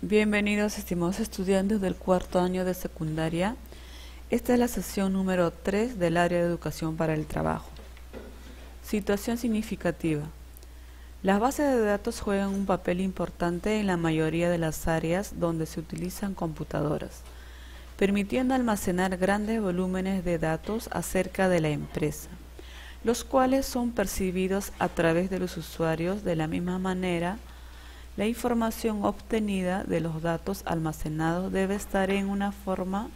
Bienvenidos, estimados estudiantes del cuarto año de secundaria. Esta es la sesión número 3 del área de educación para el trabajo. Situación significativa. Las bases de datos juegan un papel importante en la mayoría de las áreas donde se utilizan computadoras, permitiendo almacenar grandes volúmenes de datos acerca de la empresa, los cuales son percibidos a través de los usuarios de la misma manera. La información obtenida de los datos almacenados debe estar en una forma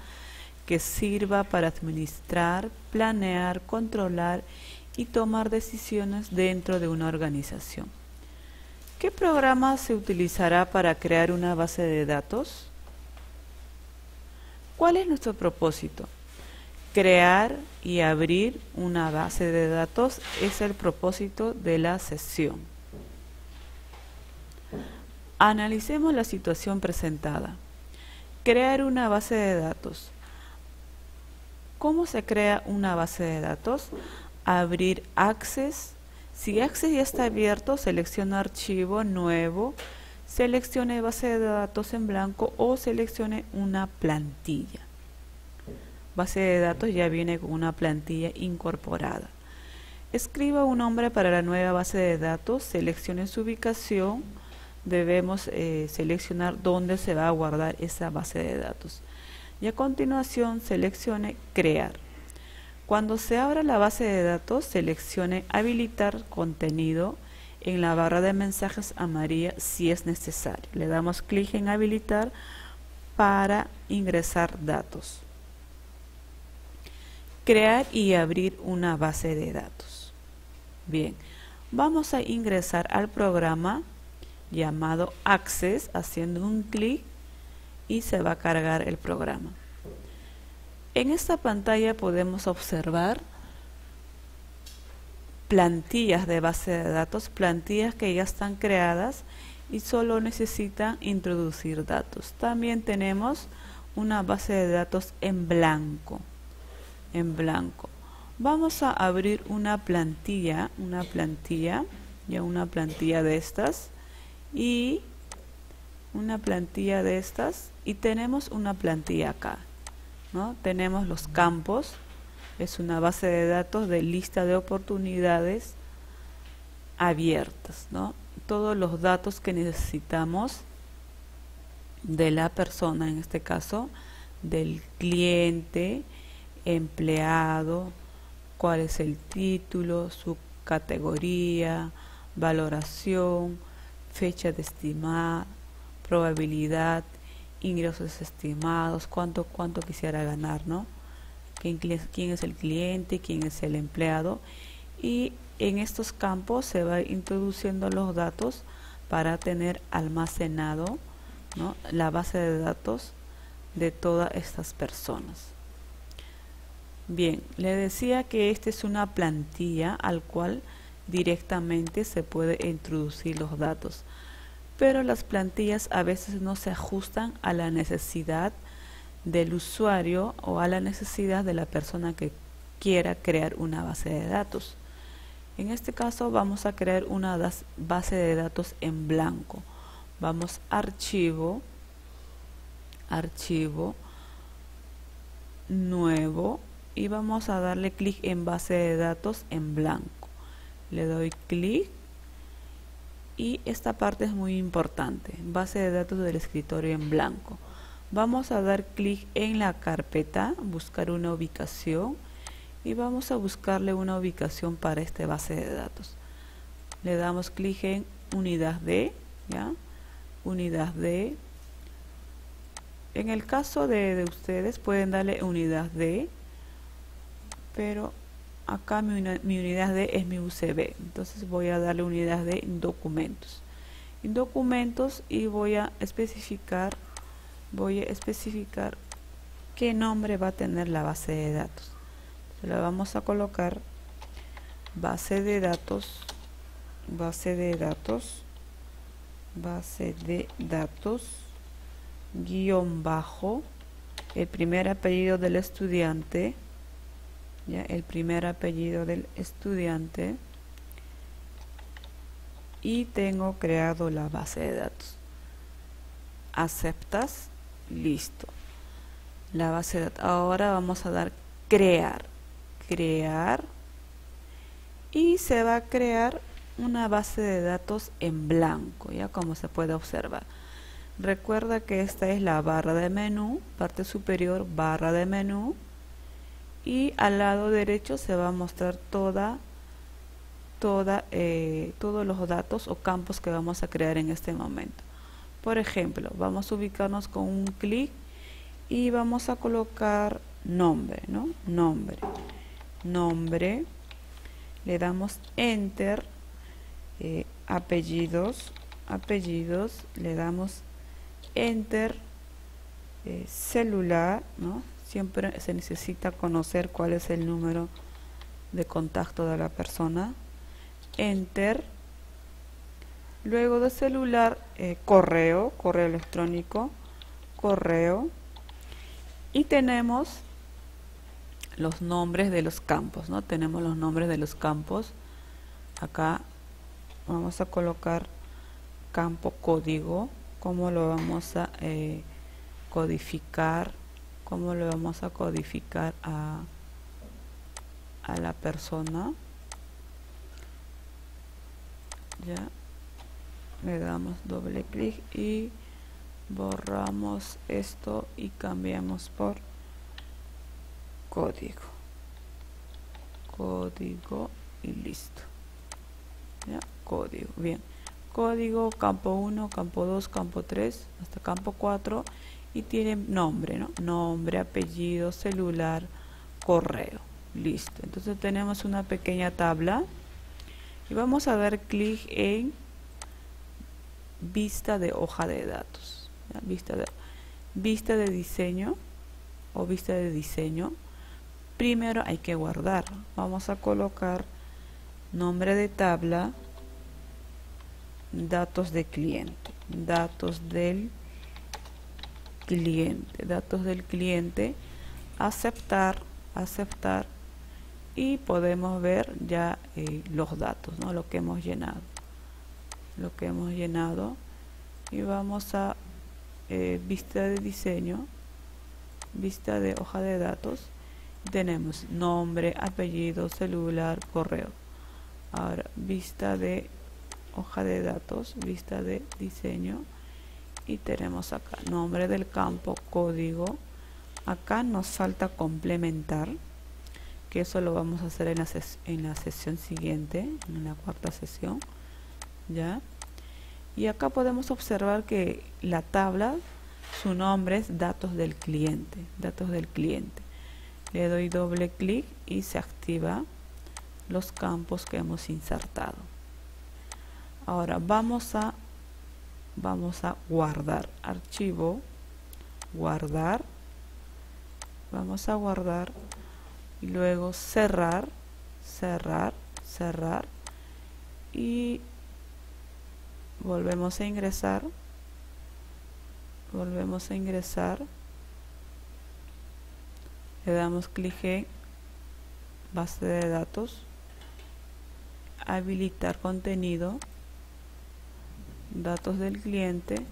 que sirva para administrar, planear, controlar y tomar decisiones dentro de una organización. ¿Qué programa se utilizará para crear una base de datos? ¿Cuál es nuestro propósito? Crear y abrir una base de datos es el propósito de la sesión. Analicemos la situación presentada. Crear una base de datos. ¿Cómo se crea una base de datos? Abrir Access. Si Access ya está abierto, seleccione Archivo, Nuevo, seleccione Base de datos en blanco o seleccione una plantilla. Base de datos ya viene con una plantilla incorporada. Escriba un nombre para la nueva base de datos, seleccione su ubicación. Debemos seleccionar dónde se va a guardar esa base de datos. Y a continuación seleccione Crear. Cuando se abra la base de datos, seleccione Habilitar contenido en la barra de mensajes amarilla si es necesario. Le damos clic en Habilitar para ingresar datos. Crear y abrir una base de datos. Bien, vamos a ingresar al programa llamado Access haciendo un clic y se va a cargar el programa. En esta pantalla podemos observar plantillas de base de datos, plantillas que ya están creadas y solo necesitan introducir datos. También tenemos una base de datos en blanco. Vamos a abrir una plantilla de estas. Y una plantilla de estas y tenemos una plantilla acá, ¿no? Tenemos los campos, es una base de datos de lista de oportunidades abiertas, ¿no? Todos los datos que necesitamos de la persona, en este caso del cliente, empleado, cuál es el título, su categoría, valoración, fecha de estimar, probabilidad, ingresos estimados, cuánto quisiera ganar, ¿no? ¿Quién es el cliente? ¿Quién es el empleado? Y en estos campos se va introduciendo los datos para tener almacenado, ¿no?, la base de datos de todas estas personas. Bien, le decía que esta es una plantilla al cual directamente se puede introducir los datos, pero las plantillas a veces no se ajustan a la necesidad del usuario o a la necesidad de la persona que quiera crear una base de datos. En este caso vamos a crear una base de datos en blanco. Vamos a Archivo, Nuevo y vamos a darle clic en Base de datos en blanco. Le doy clic y esta parte es muy importante, base de datos del escritorio en blanco. Vamos a dar clic en la carpeta, buscar una ubicación y vamos a buscarle una ubicación para esta base de datos. Le damos clic en unidad D, ¿ya? Unidad D. En el caso de ustedes pueden darle unidad D, pero acá mi unidad D es mi UCB, entonces voy a darle unidad D en documentos. En documentos y voy a especificar qué nombre va a tener la base de datos. Se la vamos a colocar base de datos, guión bajo, el primer apellido del estudiante, ya, el primer apellido del estudiante, y tengo creado la base de datos. aceptas, listo. La base de datos. Ahora vamos a dar crear, y se va a crear una base de datos en blanco, ya como se puede observar. Recuerda que esta es la barra de menú, parte superior, barra de menú, y al lado derecho se va a mostrar todos los datos o campos que vamos a crear en este momento. Por ejemplo, vamos a ubicarnos con un clic y vamos a colocar nombre, ¿no? Nombre, le damos enter, apellidos, le damos enter, celular, ¿no? Siempre se necesita conocer cuál es el número de contacto de la persona, enter, luego de celular, correo electrónico, y tenemos los nombres de los campos, ¿no? Tenemos los nombres de los campos. Acá vamos a colocar campo código, cómo lo vamos a codificar, cómo lo vamos a codificar a la persona. Ya le damos doble clic y borramos esto y cambiamos por código y listo. Ya, código, bien. Código, campo 1, campo 2, campo 3, hasta campo 4, y tiene nombre, ¿no? Nombre, apellido, celular, correo. Listo. Entonces tenemos una pequeña tabla y vamos a dar clic en vista de hoja de datos. ¿Ya? Vista de diseño o vista de diseño. Primero hay que guardar. Vamos a colocar nombre de tabla, datos de cliente, datos del cliente, aceptar, y podemos ver ya los datos, ¿no? Lo que hemos llenado, y vamos a vista de diseño, vista de hoja de datos. Tenemos nombre, apellido, celular, correo. Ahora vista de hoja de datos, vista de diseño, y tenemos acá nombre del campo, código. Acá nos falta complementar, que eso lo vamos a hacer en la sesión siguiente, en la cuarta sesión. Ya, y acá podemos observar que la tabla, su nombre es datos del cliente. Le doy doble clic y se activa los campos que hemos insertado. Ahora vamos a guardar, archivo, guardar, vamos a guardar y luego cerrar, y volvemos a ingresar, le damos clic en base de datos, habilitar contenido, datos del cliente,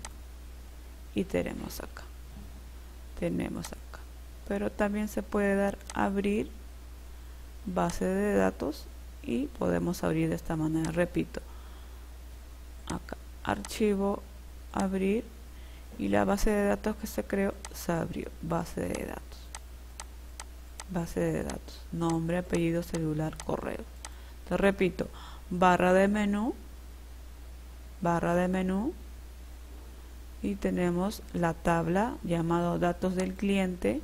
y tenemos acá, pero también se puede dar abrir base de datos y podemos abrir de esta manera. Repito, acá archivo, abrir, y la base de datos que se creó se abrió. Base de datos, nombre, apellido, celular, correo. Te repito, barra de menú, y tenemos la tabla llamado datos del cliente.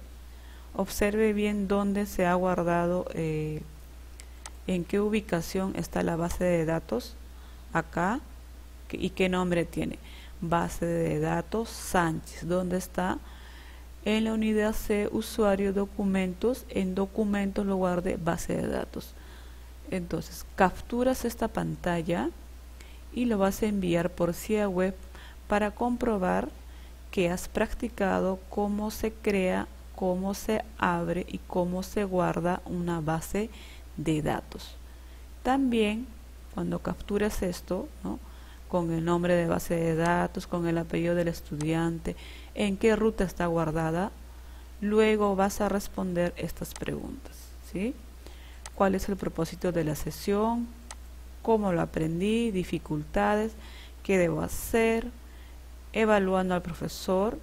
Observe bien dónde se ha guardado, en qué ubicación está la base de datos. Acá, y qué nombre tiene. Base de datos Sánchez. ¿Dónde está? En la unidad C, usuario, documentos. En documentos lo guarde base de datos. Entonces capturas esta pantalla y lo vas a enviar por CIA web para comprobar que has practicado cómo se crea, cómo se abre y cómo se guarda una base de datos. También cuando capturas esto, ¿no?, con el nombre de base de datos, con el apellido del estudiante, en qué ruta está guardada. Luego vas a responder estas preguntas, ¿sí? ¿Cuál es el propósito de la sesión? ¿Cómo lo aprendí? ¿Dificultades? ¿Qué debo hacer? Evaluando al profesor.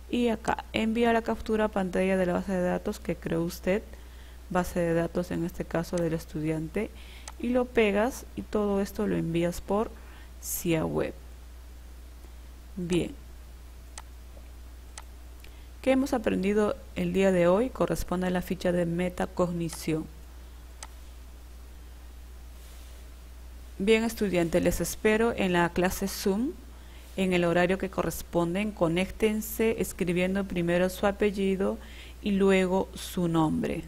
Y acá, envía la captura a pantalla de la base de datos que creó usted, base de datos en este caso del estudiante, y lo pegas y todo esto lo envías por CIA web. Bien. ¿Qué hemos aprendido el día de hoy? Corresponde a la ficha de metacognición. Bien, estudiantes, les espero en la clase Zoom en el horario que corresponden. Conéctense escribiendo primero su apellido y luego su nombre.